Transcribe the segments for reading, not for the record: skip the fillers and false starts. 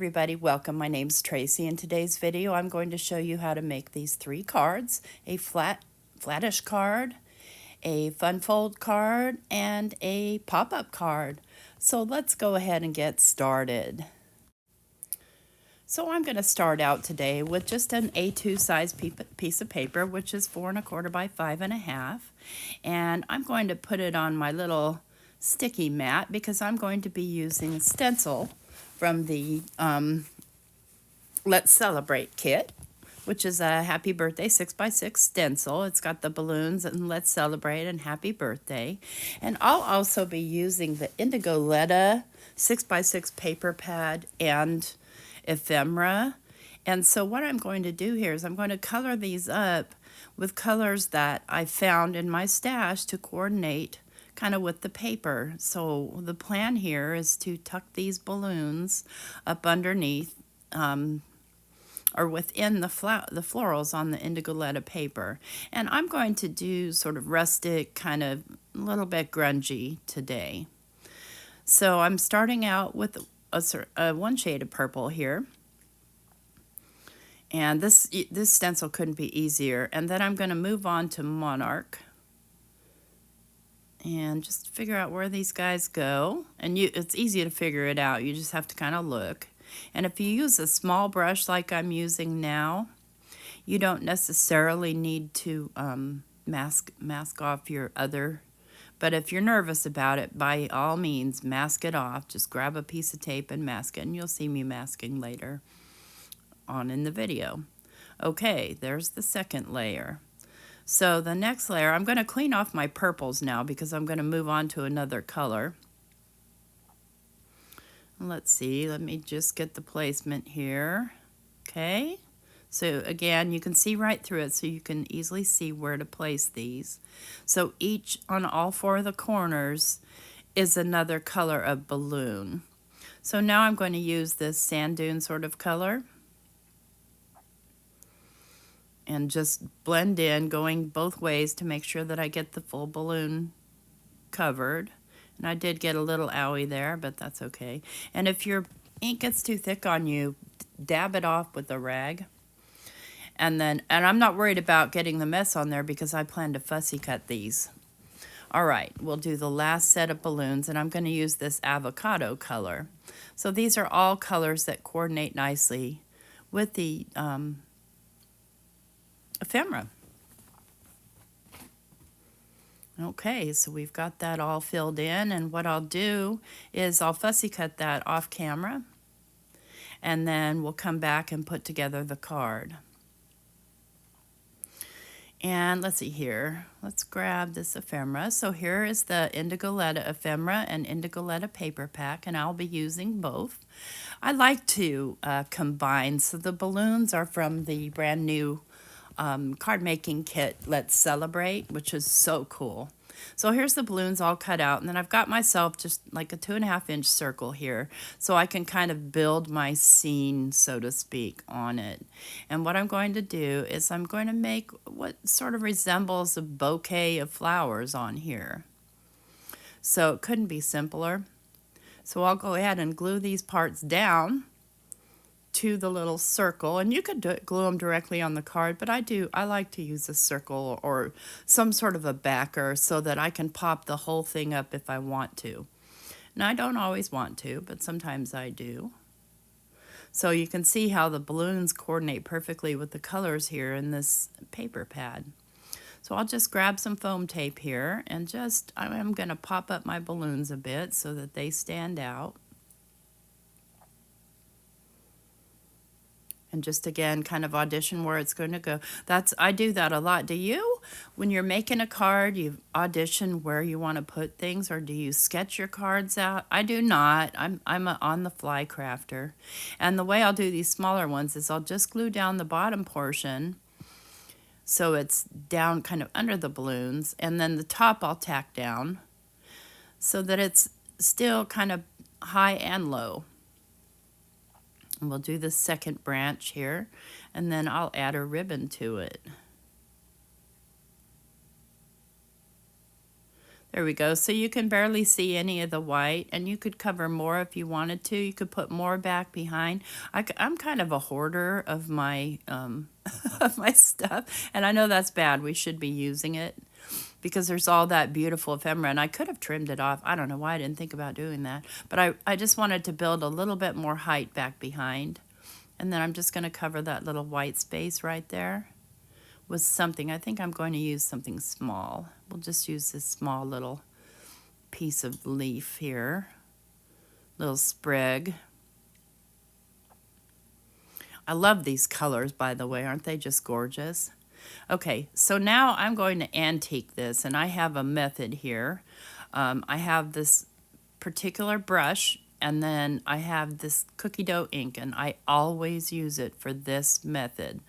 everybody, welcome. My name's Tracy. In today's video I'm going to show you how to make these 3 cards: a flattish card, a funfold card, and a pop-up card. So let's go ahead and get started. So I'm going to start out today with just an A2 size piece of paper, which is 4 1/4 by 5 1/2, and I'm going to put it on my little sticky mat because I'm going to be using a stencil from the Let's Celebrate kit, which is a Happy Birthday 6x6 stencil. It's got the balloons and Let's Celebrate and Happy Birthday. And I'll also be using the Indigoletta 6x6 paper pad and Ephemera. And so what I'm going to do here is I'm going to color these up with colors that I found in my stash to coordinate kind of with the paper. So the plan here is to tuck these balloons up underneath or within the florals on the Indigoletta paper. And I'm going to do sort of rustic, kind of a little bit grungy today. So I'm starting out with one shade of purple here. And this stencil couldn't be easier. And then I'm going to move on to Monarch and just figure out where these guys go. And it's easy to figure it out. You just have to kind of look. And if you use a small brush like I'm using now, you don't necessarily need to mask off your other. But if you're nervous about it, by all means, mask it off. Just grab a piece of tape and mask it. And you'll see me masking later on in the video. Okay, there's the second layer. So the next layer, I'm going to clean off my purples now because I'm going to move on to another color. Let's see, let me just get the placement here. Okay, so again, you can see right through it, so you can easily see where to place these. So each, on all 4 of the corners, is another color of balloon. So now I'm going to use this sand dune sort of color and just blend in, going both ways to make sure that I get the full balloon covered. And I did get a little owie there, but that's okay. And if your ink gets too thick on you, dab it off with a rag. And I'm not worried about getting the mess on there because I plan to fussy cut these. All right, we'll do the last set of balloons, and I'm going to use this avocado color. So these are all colors that coordinate nicely with the ephemera. Okay, so we've got that all filled in, and what I'll do is I'll fussy cut that off camera, and then we'll come back and put together the card. And let's see here, let's grab this ephemera. So here is the Indigoletta ephemera and Indigoletta paper pack, and I'll be using both. I like to combine, so the balloons are from the brand new card making kit Let's Celebrate, which is so cool. So here's the balloons all cut out, and then I've got myself just like a 2.5-inch circle here so I can kind of build my scene, so to speak, on it. And what I'm going to do is I'm going to make what sort of resembles a bouquet of flowers on here. So it couldn't be simpler. So I'll go ahead and glue these parts down to the little circle, and you could glue them directly on the card, but I like to use a circle or some sort of a backer so that I can pop the whole thing up if I want to. And I don't always want to, but sometimes I do. So you can see how the balloons coordinate perfectly with the colors here in this paper pad. So I'll just grab some foam tape here and I'm going to pop up my balloons a bit so that they stand out. And just again, kind of audition where it's going to go. I do that a lot. Do you? When you're making a card, you audition where you want to put things, or do you sketch your cards out? I do not. I'm a on-the-fly crafter. And the way I'll do these smaller ones is I'll just glue down the bottom portion so it's down kind of under the balloons, and then the top I'll tack down so that it's still kind of high and low. And we'll do the second branch here, and then I'll add a ribbon to it. There we go. So you can barely see any of the white, and you could cover more if you wanted to. You could put more back behind. I'm kind of a hoarder of my of my stuff, and I know that's bad. We should be using it because there's all that beautiful ephemera, and I could have trimmed it off. I don't know why I didn't think about doing that, but I just wanted to build a little bit more height back behind, and then I'm just going to cover that little white space right there with something. I think I'm going to use something small. We'll just use this small little piece of leaf here, little sprig. I love these colors, by the way. Aren't they just gorgeous? Okay, so now I'm going to antique this, and I have a method here. I have this particular brush, and then I have this cookie dough ink, and I always use it for this method.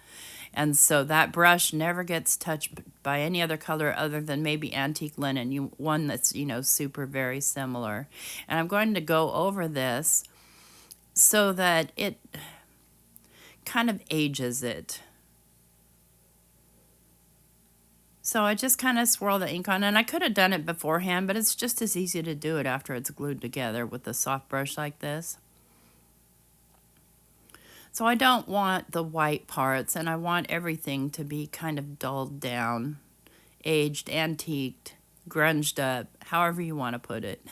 And so that brush never gets touched by any other color other than maybe antique linen, one that's, super very similar. And I'm going to go over this so that it kind of ages it. So I just kind of swirl the ink on, and I could have done it beforehand, but it's just as easy to do it after it's glued together with a soft brush like this. So I don't want the white parts, and I want everything to be kind of dulled down, aged, antiqued, grunged up, however you want to put it.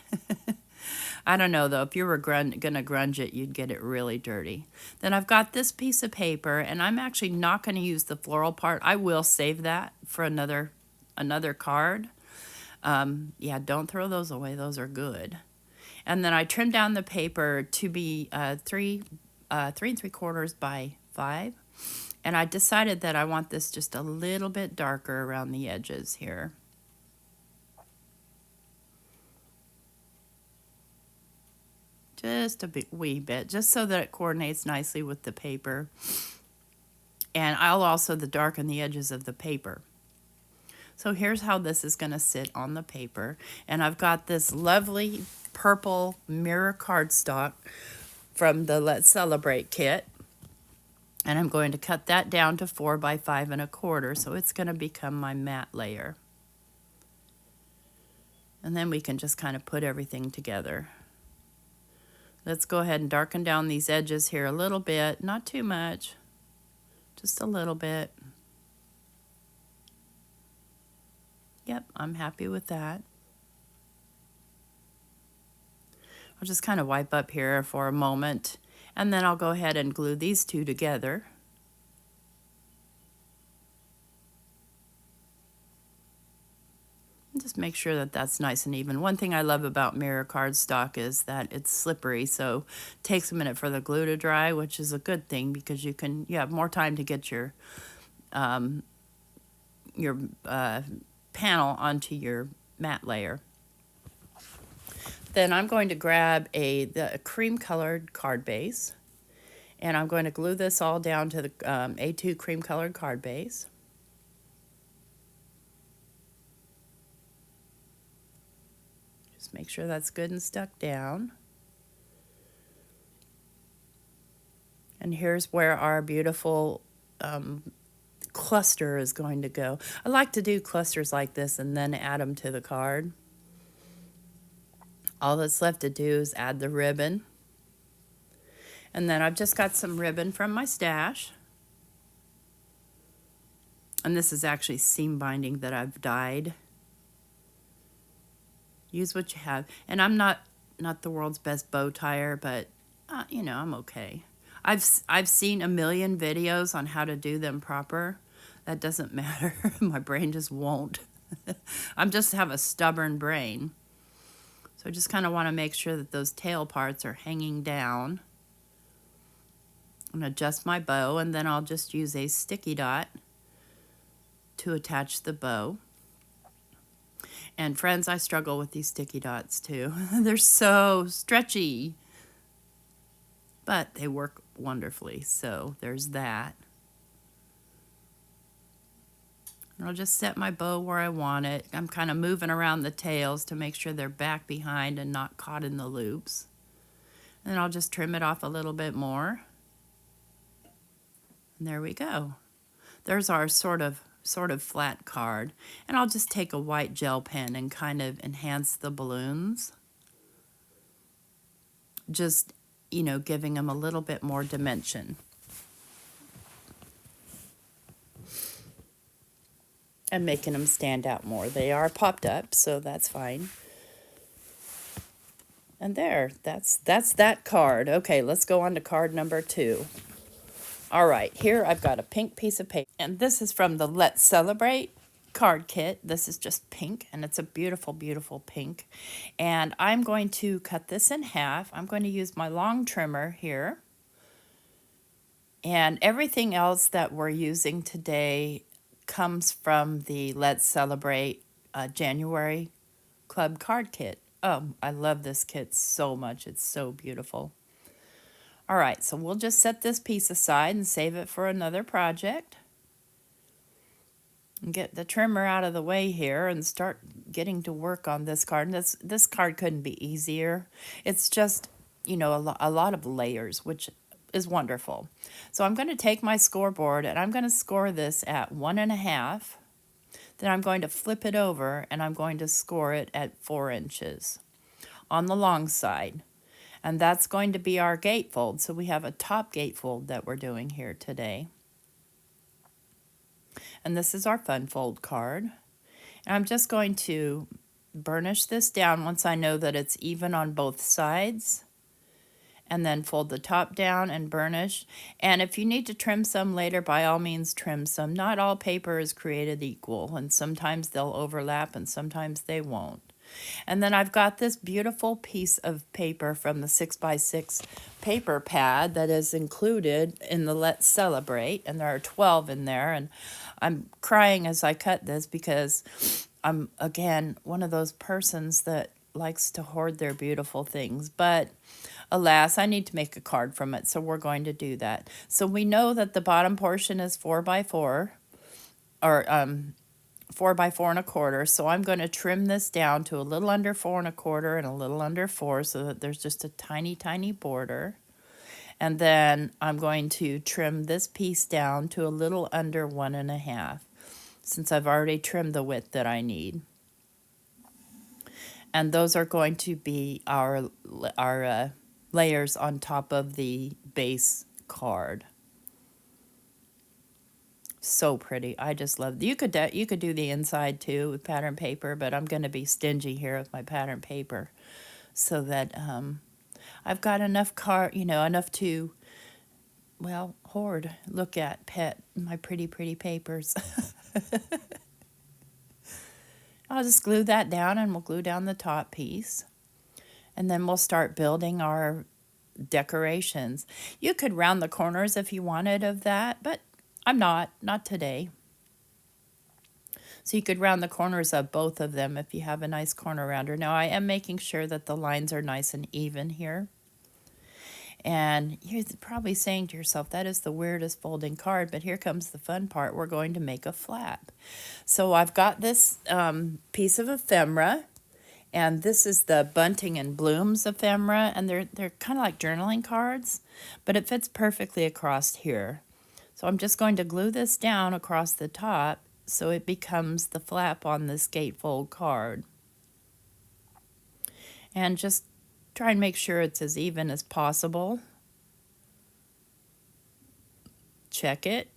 I don't know, though. If you were going to grunge it, you'd get it really dirty. Then I've got this piece of paper, and I'm actually not going to use the floral part. I will save that for another card. Yeah, don't throw those away. Those are good. And then I trimmed down the paper to be 3 3¾ by 5. And I decided that I want this just a little bit darker around the edges here. Just a wee bit, just so that it coordinates nicely with the paper. And I'll also darken the edges of the paper. So here's how this is going to sit on the paper. And I've got this lovely purple mirror cardstock from the Let's Celebrate kit. And I'm going to cut that down to 4 by 5¼ so it's going to become my matte layer. And then we can just kind of put everything together. Let's go ahead and darken down these edges here a little bit, not too much, just a little bit. Yep, I'm happy with that. I'll just kind of wipe up here for a moment, and then I'll go ahead and glue these two together. And just make sure that that's nice and even. One thing I love about mirror cardstock is that it's slippery, so it takes a minute for the glue to dry, which is a good thing because you have more time to get your panel onto your matte layer. Then I'm going to grab the cream colored card base, and I'm going to glue this all down to the A2 cream colored card base. Just make sure that's good and stuck down. And here's where our beautiful cluster is going to go. I like to do clusters like this and then add them to the card. All that's left to do is add the ribbon. And then I've just got some ribbon from my stash. And this is actually seam binding that I've dyed. Use what you have. And I'm not the world's best bow tire, but I'm okay. I've seen a million videos on how to do them proper. That doesn't matter. My brain just won't. I just have a stubborn brain. So I just kind of want to make sure that those tail parts are hanging down. I'm going to adjust my bow, and then I'll just use a sticky dot to attach the bow. And friends, I struggle with these sticky dots too. They're so stretchy, but they work wonderfully. So there's that. And I'll just set my bow where I want it. I'm kind of moving around the tails to make sure they're back behind and not caught in the loops. And then I'll just trim it off a little bit more. And there we go. There's our sort of sort of flat card. And I'll just take a white gel pen and kind of enhance the balloons. Just, you know, giving them a little bit more dimension. And making them stand out more. They are popped up, so that's fine. And there, that's that card. Okay, let's go on to card number 2. All right, here I've got a pink piece of paper. And this is from the Let's Celebrate card kit. This is just pink, and it's a beautiful, beautiful pink. And I'm going to cut this in half. I'm going to use my long trimmer here. And everything else that we're using today comes from the Let's Celebrate January Club card kit. Oh, I love this kit so much. It's so beautiful. All right, so we'll just set this piece aside and save it for another project. And get the trimmer out of the way here and start getting to work on this card. And this card couldn't be easier. It's just, you know, a lot of layers, which is wonderful. So I'm going to take my scoreboard and I'm going to score this at 1.5. Then I'm going to flip it over and I'm going to score it at 4 inches on the long side. And that's going to be our gatefold. So we have a top gatefold that we're doing here today. And this is our funfold card. And I'm just going to burnish this down once I know that it's even on both sides. And then fold the top down and burnish. And if you need to trim some later, by all means trim some. Not all paper is created equal, and sometimes they'll overlap and sometimes they won't. And then I've got this beautiful piece of paper from the 6x6 paper pad that is included in the Let's Celebrate, and there are 12 in there, and I'm crying as I cut this because I'm, again, one of those persons that likes to hoard their beautiful things, but alas, I need to make a card from it, so we're going to do that. So we know that the bottom portion is 4x4, or 4x4 1/4. So I'm going to trim this down to a little under 4 1/4 and a little under 4, so that there's just a tiny, tiny border. And then I'm going to trim this piece down to a little under 1.5, since I've already trimmed the width that I need. And those are going to be our layers on top of the base card. So pretty. I just love it. You could do the inside too with pattern paper, but I'm going to be stingy here with my pattern paper, so that I've got enough enough to, well, hoard, look at, pet my pretty, pretty papers. I'll just glue that down, and we'll glue down the top piece, and then we'll start building our decorations. You could round the corners if you wanted of that, but I'm not today. So you could round the corners of both of them if you have a nice corner rounder. Now I am making sure that the lines are nice and even here. And you're probably saying to yourself, that is the weirdest folding card, but here comes the fun part. We're going to make a flap. So I've got this piece of ephemera, and this is the Bunting and Blooms ephemera, and they're kind of like journaling cards, but it fits perfectly across here. So I'm just going to glue this down across the top so it becomes the flap on this gatefold card. And just try and make sure it's as even as possible. Check it.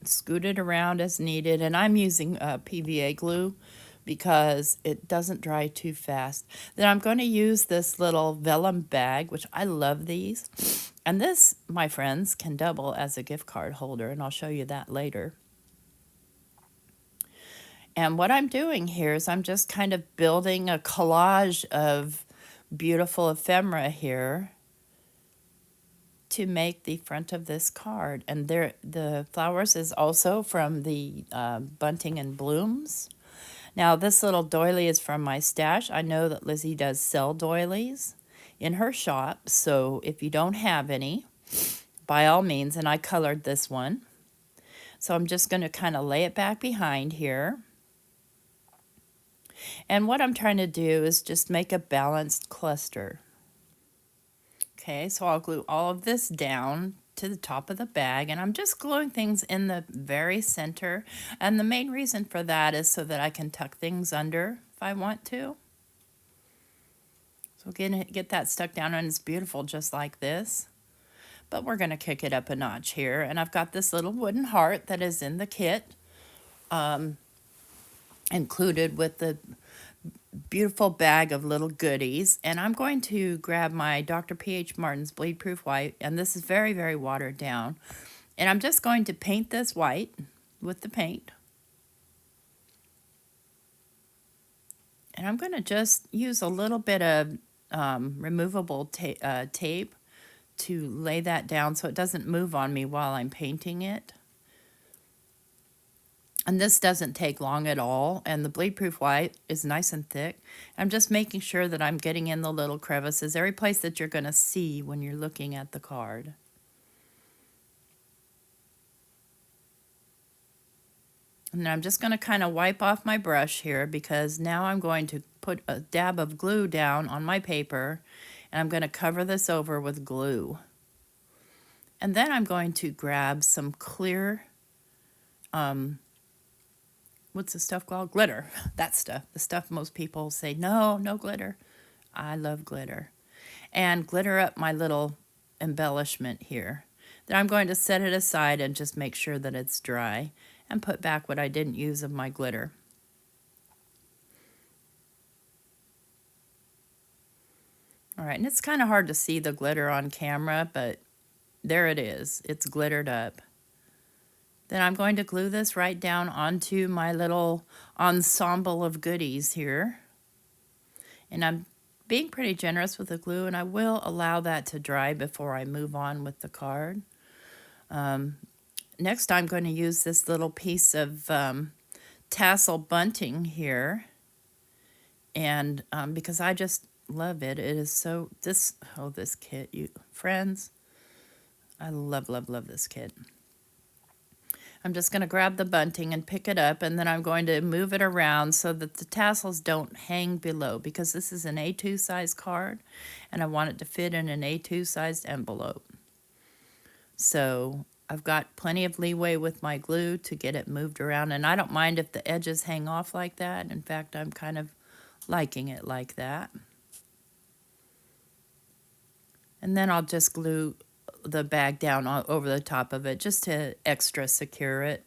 Scoot it around as needed. And I'm using PVA glue because it doesn't dry too fast. Then I'm going to use this little vellum bag, which I love these. And this, my friends, can double as a gift card holder, and I'll show you that later. And what I'm doing here is I'm just kind of building a collage of beautiful ephemera here to make the front of this card. And the flowers is also from the Bunting and Blooms. Now this little doily is from my stash. I know that Lizi does sell doilies in her shop, so if you don't have any, by all means, and I colored this one. So I'm just going to kind of lay it back behind here. And what I'm trying to do is just make a balanced cluster. Okay, so I'll glue all of this down to the top of the bag, and I'm just gluing things in the very center. And the main reason for that is so that I can tuck things under if I want to. So get that stuck down, and it's beautiful just like this. But we're going to kick it up a notch here. And I've got this little wooden heart that is in the kit, included with the beautiful bag of little goodies. And I'm going to grab my Dr. P.H. Martin's Bleed Proof White, and this is very, very watered down. And I'm just going to paint this white with the paint. And I'm going to just use a little bit of removable tape to lay that down so it doesn't move on me while I'm painting it. And this doesn't take long at all, and the bleed proof white is nice and thick. I'm just making sure that I'm getting in the little crevices, every place that you're going to see when you're looking at the card. And I'm just going to kind of wipe off my brush here, because now I'm going to put a dab of glue down on my paper, and I'm going to cover this over with glue. And then I'm going to grab some clear, what's the stuff called? Glitter. That stuff. The stuff most people say, no, no glitter. I love glitter. And glitter up my little embellishment here. Then I'm going to set it aside and just make sure that it's dry, and put back what I didn't use of my glitter. All right, and it's kind of hard to see the glitter on camera, but there it is. It's glittered up. Then I'm going to glue this right down onto my little ensemble of goodies here. And I'm being pretty generous with the glue, and I will allow that to dry before I move on with the card. Next, I'm going to use this little piece of tassel bunting here. And because I just love it. It is so, this kit, you friends, I love, love, love this kit. I'm just going to grab the bunting and pick it up, and then I'm going to move it around so that the tassels don't hang below, because this is an A2 size card, and I want it to fit in an A2 sized envelope. So I've got plenty of leeway with my glue to get it moved around, and I don't mind if the edges hang off like that. In fact, I'm kind of liking it like that. And then I'll just glue the bag down over the top of it just to extra secure it.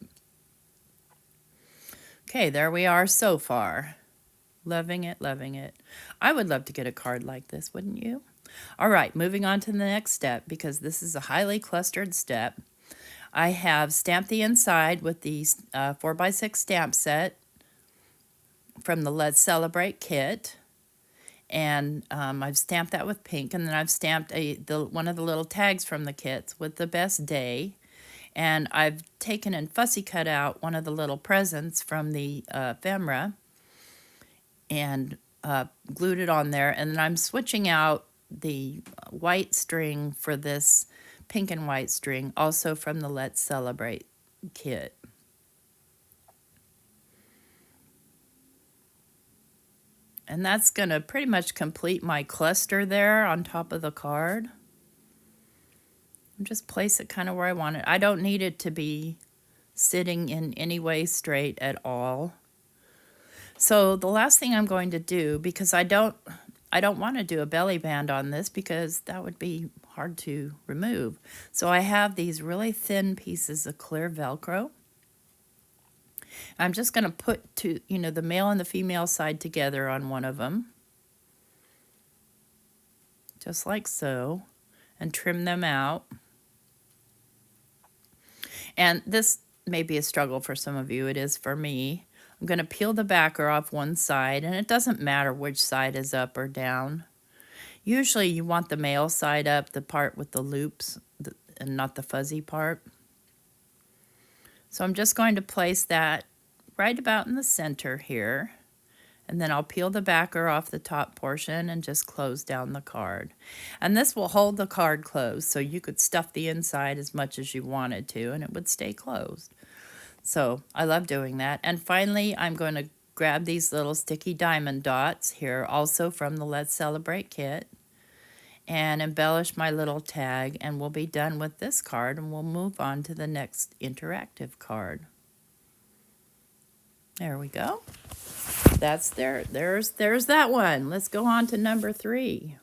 Okay, there we are so far. Loving it, loving it. I would love to get a card like this, wouldn't you? All right, moving on to the next step, because this is a highly clustered step. I have stamped the inside with the 4x6 stamp set from the Let's Celebrate kit. And I've stamped that with pink, and then I've stamped one of the little tags from the kits with the best day. And I've taken and fussy cut out one of the little presents from the ephemera and glued it on there. And then I'm switching out the white string for this pink and white string, also from the Let's Celebrate kit. And that's going to pretty much complete my cluster there on top of the card. Just place it kind of where I want it. I don't need it to be sitting in any way straight at all. So the last thing I'm going to do, because I don't want to do a belly band on this, because that would be hard to remove. So I have these really thin pieces of clear Velcro. I'm just going to put the male and the female side together on one of them, just like so, and trim them out. And this may be a struggle for some of you. It is for me. I'm going to peel the backer off one side, and it doesn't matter which side is up or down. Usually you want the male side up, the part with the loops, and not the fuzzy part. So I'm just going to place that right about in the center here, and then I'll peel the backer off the top portion and just close down the card. And this will hold the card closed, so you could stuff the inside as much as you wanted to, and it would stay closed. So I love doing that. And finally, I'm going to grab these little sticky diamond dots here, also from the Let's Celebrate kit. and embellish my little tag, and we'll be done with this card, and we'll move on to the next interactive card. There we go. That's there's that one. Let's go on to number 3.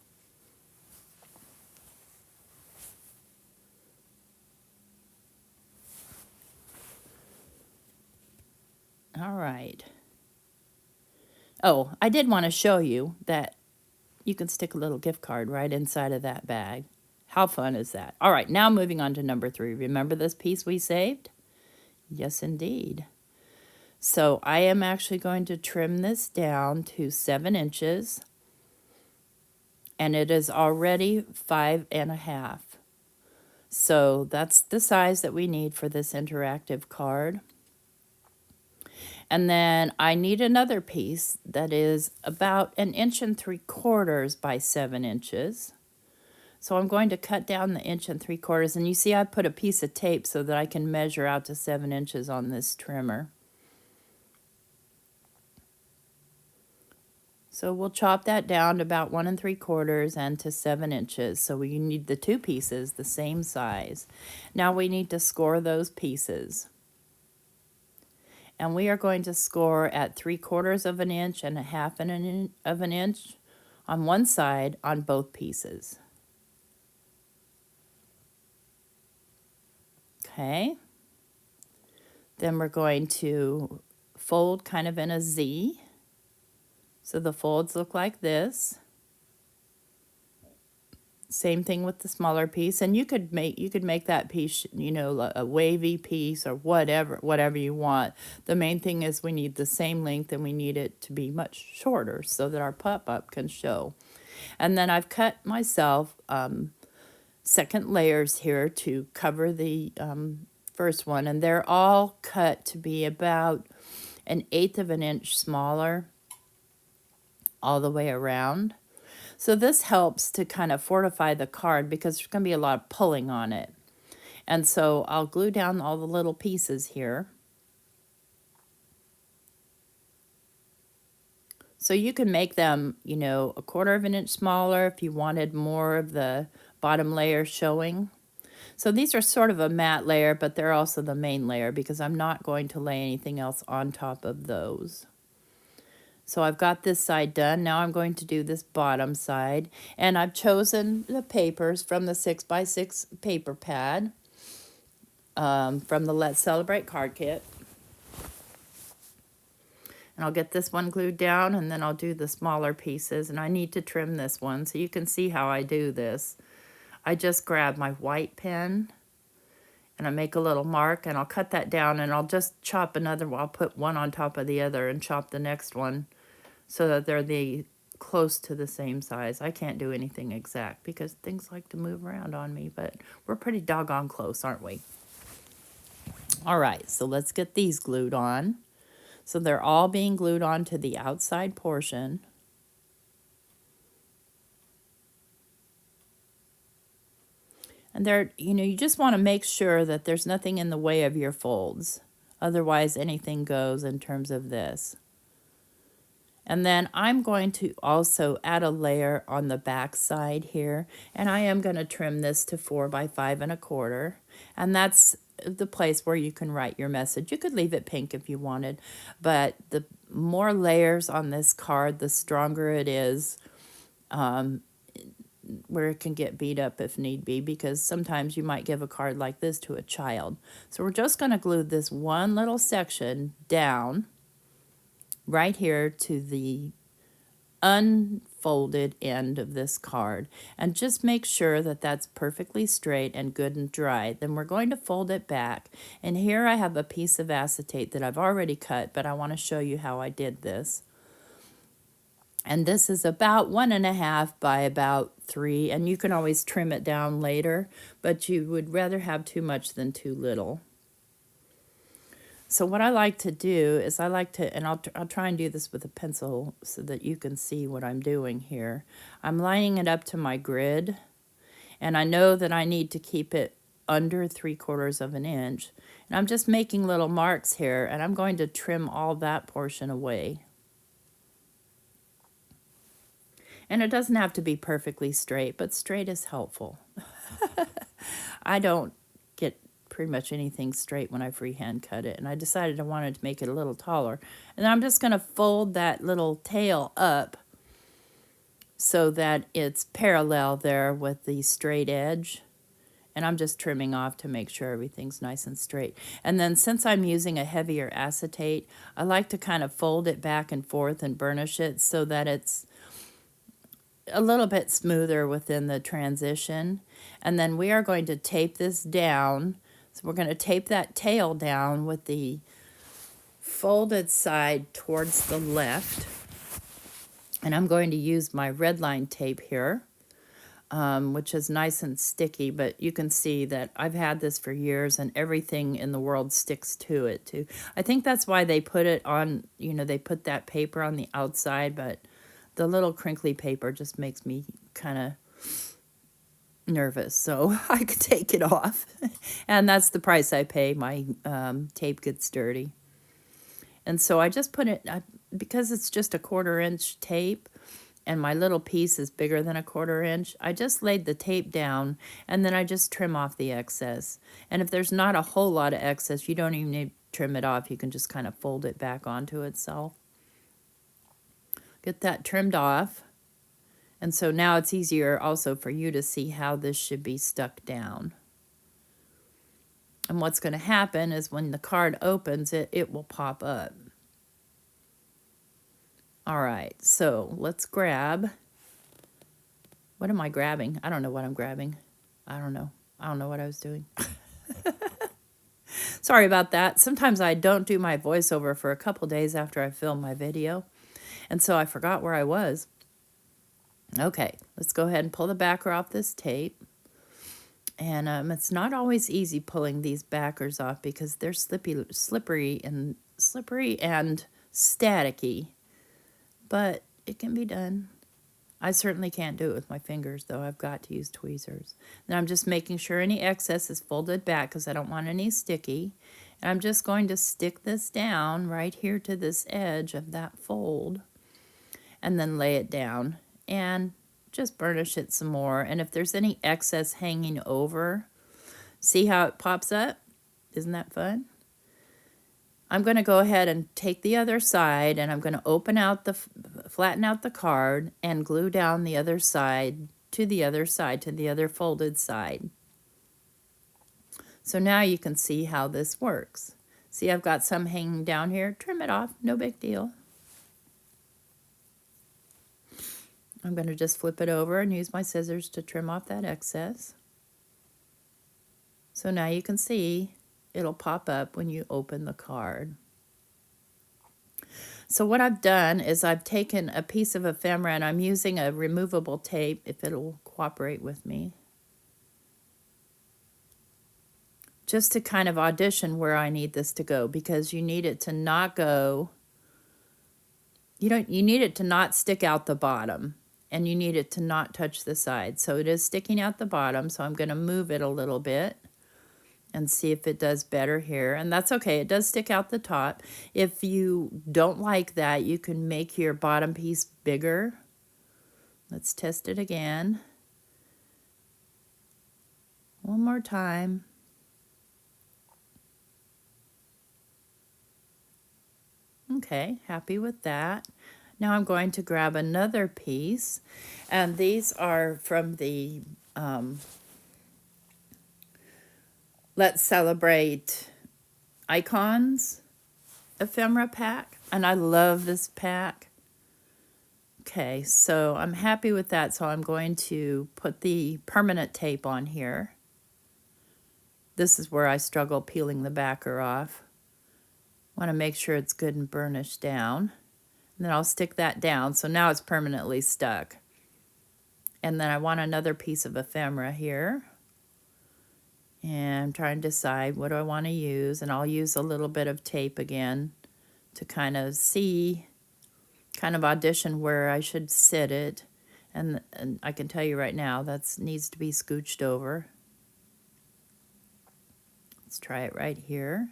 All right. Oh, I did want to show you that you can stick a little gift card right inside of that bag. How fun is that? All right, now moving on to number 3. Remember this piece we saved? Yes, indeed. So I am actually going to trim this down to 7 inches. And it is already 5.5. So that's the size that we need for this interactive card. And then I need another piece that is about 1.75 inches by 7 inches. So I'm going to cut down the 1.75 inches, and you see I put a piece of tape so that I can measure out to 7 inches on this trimmer. So we'll chop that down to about 1.75 and to 7 inches. So we need the 2 pieces the same size. Now we need to score those pieces. And we are going to score at 3/4 inch and 1/2 inch on one side on both pieces. Okay. Then we're going to fold kind of in a Z. So the folds look like this. Same thing with the smaller piece, and you could make that piece, you know, a wavy piece or whatever you want. The main thing is we need the same length, and we need it to be much shorter so that our pop-up can show. And then I've cut myself second layers here to cover the first one, and they're all cut to be about 1/8 inch smaller all the way around. So this helps to kind of fortify the card because there's going to be a lot of pulling on it. And so I'll glue down all the little pieces here. So you can make them, you know, 1/4 inch smaller if you wanted more of the bottom layer showing. So these are sort of a matte layer, but they're also the main layer because I'm not going to lay anything else on top of those. So I've got this side done. Now I'm going to do this bottom side. And I've chosen the papers from the 6x6 paper pad from the Let's Celebrate card kit. And I'll get this one glued down, and then I'll do the smaller pieces. And I need to trim this one so you can see how I do this. I just grab my white pen and I make a little mark, and I'll cut that down, and I'll just chop another one. I'll put one on top of the other and chop the next one so that they're close to the same size. I can't do anything exact because things like to move around on me, but we're pretty doggone close, aren't we? All right, so let's get these glued on. So they're all being glued on to the outside portion. And they're, you know, you just want to make sure that there's nothing in the way of your folds. Otherwise, anything goes in terms of this. And then I'm going to also add a layer on the back side here. And I am going to trim this to 4 by 5.25. And that's the place where you can write your message. You could leave it pink if you wanted. But the more layers on this card, the stronger it is, where it can get beat up if need be, because sometimes you might give a card like this to a child. So we're just going to glue this one little section down right here to the unfolded end of this card, and just make sure that that's perfectly straight and good and dry. Then we're going to fold it back, and here I have a piece of acetate that I've already cut, but I want to show you how I did this. And this is about 1.5 by about 3, and you can always trim it down later, but you would rather have too much than too little. So what I like to do is I like to, and I'll try and do this with a pencil so that you can see what I'm doing here. I'm lining it up to my grid, and I know that I need to keep it under 3/4 inch. And I'm just making little marks here, and I'm going to trim all that portion away. And it doesn't have to be perfectly straight, but straight is helpful. I don't get pretty much anything straight when I freehand cut it, and I decided I wanted to make it a little taller. And I'm just going to fold that little tail up so that it's parallel there with the straight edge. And I'm just trimming off to make sure everything's nice and straight. And then since I'm using a heavier acetate, I like to kind of fold it back and forth and burnish it so that it's a little bit smoother within the transition. And then we are going to tape this down. So we're going to tape that tail down with the folded side towards the left. And I'm going to use my red line tape here, which is nice and sticky, but you can see that I've had this for years and everything in the world sticks to it too. I think that's why they put it on, you know, they put that paper on the outside, but the little crinkly paper just makes me kind of nervous, so I could take it off. And that's the price I pay. My tape gets dirty. And so I just put it, because it's just a 1/4 inch tape, and my little piece is bigger than a 1/4 inch, I just laid the tape down, and then I just trim off the excess. And if there's not a whole lot of excess, you don't even need to trim it off. You can just kind of fold it back onto itself. Get that trimmed off. And so now it's easier also for you to see how this should be stuck down. And what's going to happen is when the card opens, it will pop up. All right, so let's grab. What am I grabbing? I don't know what I'm grabbing. I don't know what I was doing. Sorry about that. Sometimes I don't do my voiceover for a couple days after I film my video. And so I forgot where I was. Okay, let's go ahead and pull the backer off this tape. And it's not always easy pulling these backers off because they're slippery and staticky. But it can be done. I certainly can't do it with my fingers, though. I've got to use tweezers. Now I'm just making sure any excess is folded back because I don't want any sticky. And I'm just going to stick this down right here to this edge of that fold and then lay it down and just burnish it some more. And if there's any excess hanging over, see how it pops up? Isn't that fun? I'm going to go ahead and take the other side, and I'm going to flatten out the card and glue down the other side, to the other folded side. So now you can see how this works. See, I've got some hanging down here. Trim it off, no big deal. I'm going to just flip it over and use my scissors to trim off that excess. So now you can see it'll pop up when you open the card. So what I've done is I've taken a piece of ephemera, and I'm using a removable tape if it'll cooperate with me, just to kind of audition where I need this to go, because you need it to not go, you need it to not stick out the bottom, and you need it to not touch the side. So it is sticking out the bottom, so I'm going to move it a little bit and see if it does better here. And that's okay, it does stick out the top. If you don't like that, you can make your bottom piece bigger. Let's test it again. One more time. Okay, happy with that. Now I'm going to grab another piece, and these are from the Let's Celebrate Icons ephemera pack, and I love this pack. Okay, so I'm happy with that, so I'm going to put the permanent tape on here. This is where I struggle peeling the backer off. Want to make sure it's good and burnished down. And then I'll stick that down, so now it's permanently stuck. And then I want another piece of ephemera here. And I'm trying to decide what do I want to use, and I'll use a little bit of tape again to kind of see, kind of audition where I should sit it. And I can tell you right now that needs to be scooched over. Let's try it right here.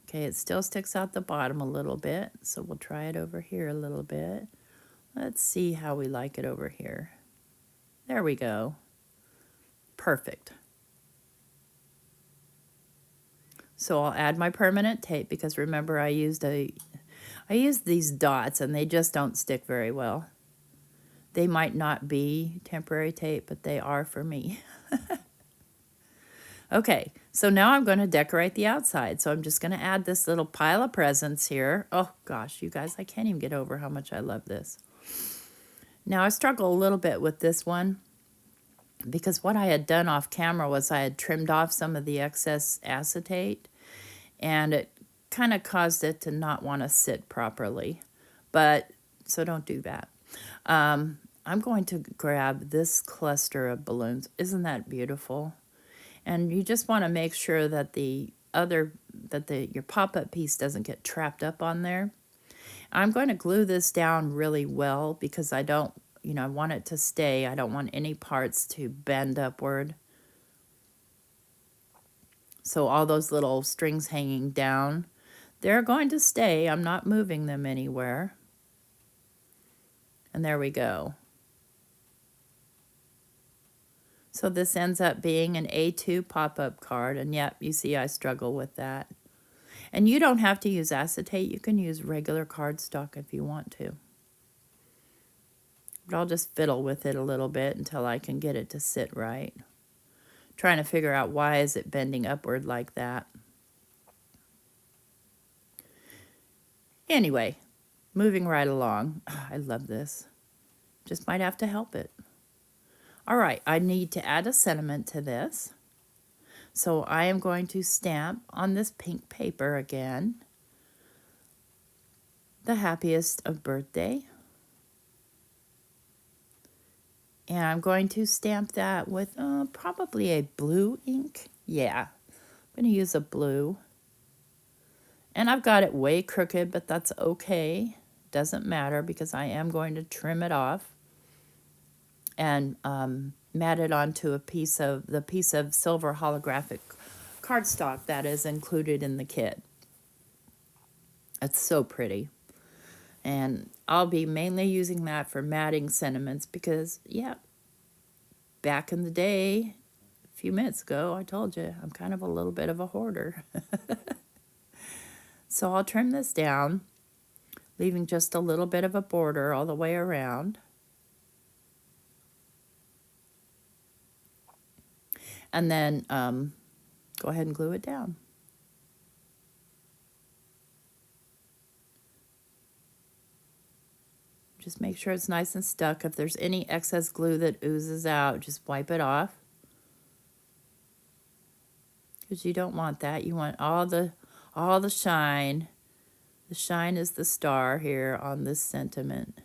Okay, it still sticks out the bottom a little bit, so we'll try it over here a little bit. Let's see how we like it over here. There we go. Perfect. So I'll add my permanent tape because remember I used these dots and they just don't stick very well. They might not be temporary tape, but they are for me. Okay, so now I'm going to decorate the outside. So I'm just going to add this little pile of presents here. Oh gosh, you guys, I can't even get over how much I love this. Now I struggle a little bit with this one because what I had done off camera was I had trimmed off some of the excess acetate and it kind of caused it to not want to sit properly. But, so don't do that. I'm going to grab this cluster of balloons. Isn't that beautiful? And you just want to make sure that your pop-up piece doesn't get trapped up on there. I'm going to glue this down really well because I don't, I want it to stay. I don't want any parts to bend upward. So all those little strings hanging down, they're going to stay. I'm not moving them anywhere. And there we go. So this ends up being an A2 pop-up card. And yep, you see I struggle with that. And you don't have to use acetate. You can use regular cardstock if you want to. But I'll just fiddle with it a little bit until I can get it to sit right. Trying to figure out why is it bending upward like that. Anyway, moving right along. I love this. Just might have to help it. All right, I need to add a sentiment to this. So I am going to stamp on this pink paper again, the happiest of birthday. And I'm going to stamp that with probably a blue ink. Yeah, I'm going to use a blue. And I've got it way crooked, but that's okay. Doesn't matter because I am going to trim it off and mat it onto the piece of silver holographic cardstock that is included in the kit. It's so pretty. And I'll be mainly using that for matting sentiments because, yeah, back in the day, a few minutes ago, I told you, I'm kind of a little bit of a hoarder. So I'll trim this down, leaving just a little bit of a border all the way around. And then go ahead and glue it down. Just make sure it's nice and stuck. If there's any excess glue that oozes out, just wipe it off. Because you don't want that. You want all the shine. The shine is the star here on this sentiment.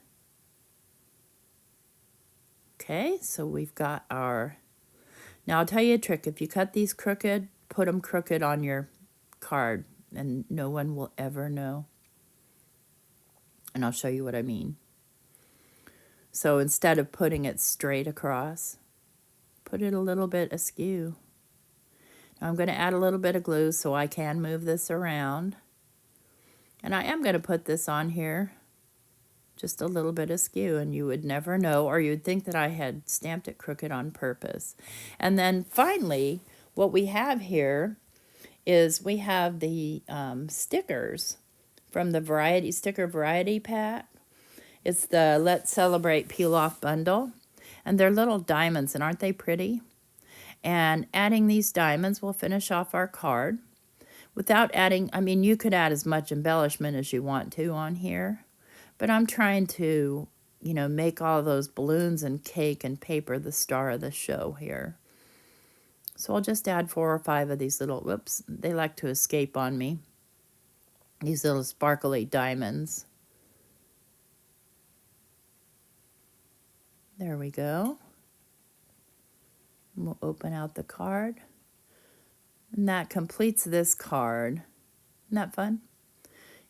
Okay, so we've got our... Now I'll tell you a trick. If you cut these crooked, put them crooked on your card and no one will ever know. And I'll show you what I mean. So instead of putting it straight across, put it a little bit askew. Now I'm going to add a little bit of glue so I can move this around. And I am going to put this on here just a little bit askew, and you would never know, or you'd think that I had stamped it crooked on purpose. And then finally, what we have here is we have the stickers from the sticker variety pack. It's the Let's Celebrate Peel Off bundle, and they're little diamonds, and aren't they pretty? And adding these diamonds will finish off our card. Without adding, I mean, you could add as much embellishment as you want to on here, but I'm trying to, make all those balloons and cake and paper the star of the show here. So I'll just add 4 or 5 of these little, whoops, they like to escape on me. These little sparkly diamonds. There we go. And we'll open out the card. And that completes this card. Isn't that fun?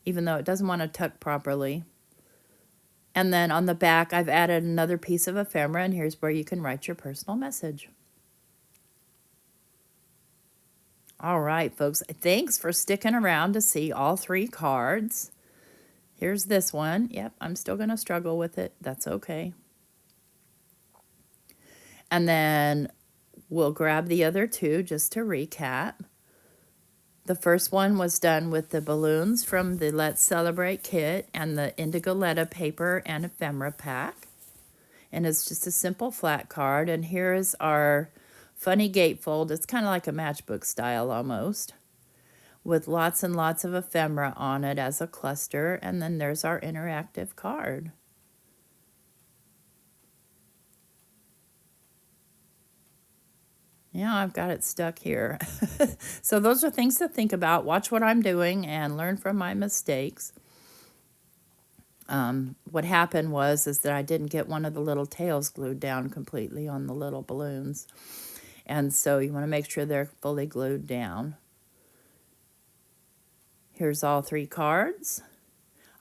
Even though it doesn't want to tuck properly. And then on the back, I've added another piece of ephemera, and here's where you can write your personal message. All right, folks. Thanks for sticking around to see all 3 cards. Here's this one. Yep, I'm still going to struggle with it. That's okay. And then we'll grab the other two just to recap. The first one was done with the balloons from the Let's Celebrate kit and the Indigoletta paper and ephemera pack. And it's just a simple flat card. And here is our funny gatefold. It's kind of like a matchbook style almost, with lots and lots of ephemera on it as a cluster. And then there's our interactive card. Yeah, I've got it stuck here. So those are things to think about. Watch what I'm doing and learn from my mistakes. What happened is that I didn't get one of the little tails glued down completely on the little balloons. And so you want to make sure they're fully glued down. Here's all three cards.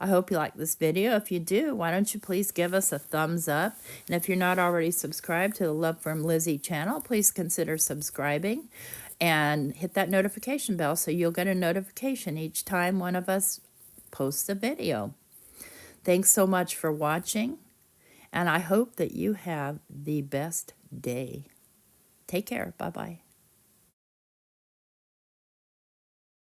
I hope you like this video. If you do, why don't you please give us a thumbs up? And if you're not already subscribed to the Love from Lizi channel, please consider subscribing and hit that notification bell so you'll get a notification each time one of us posts a video. Thanks so much for watching, and I hope that you have the best day. Take care. Bye-bye.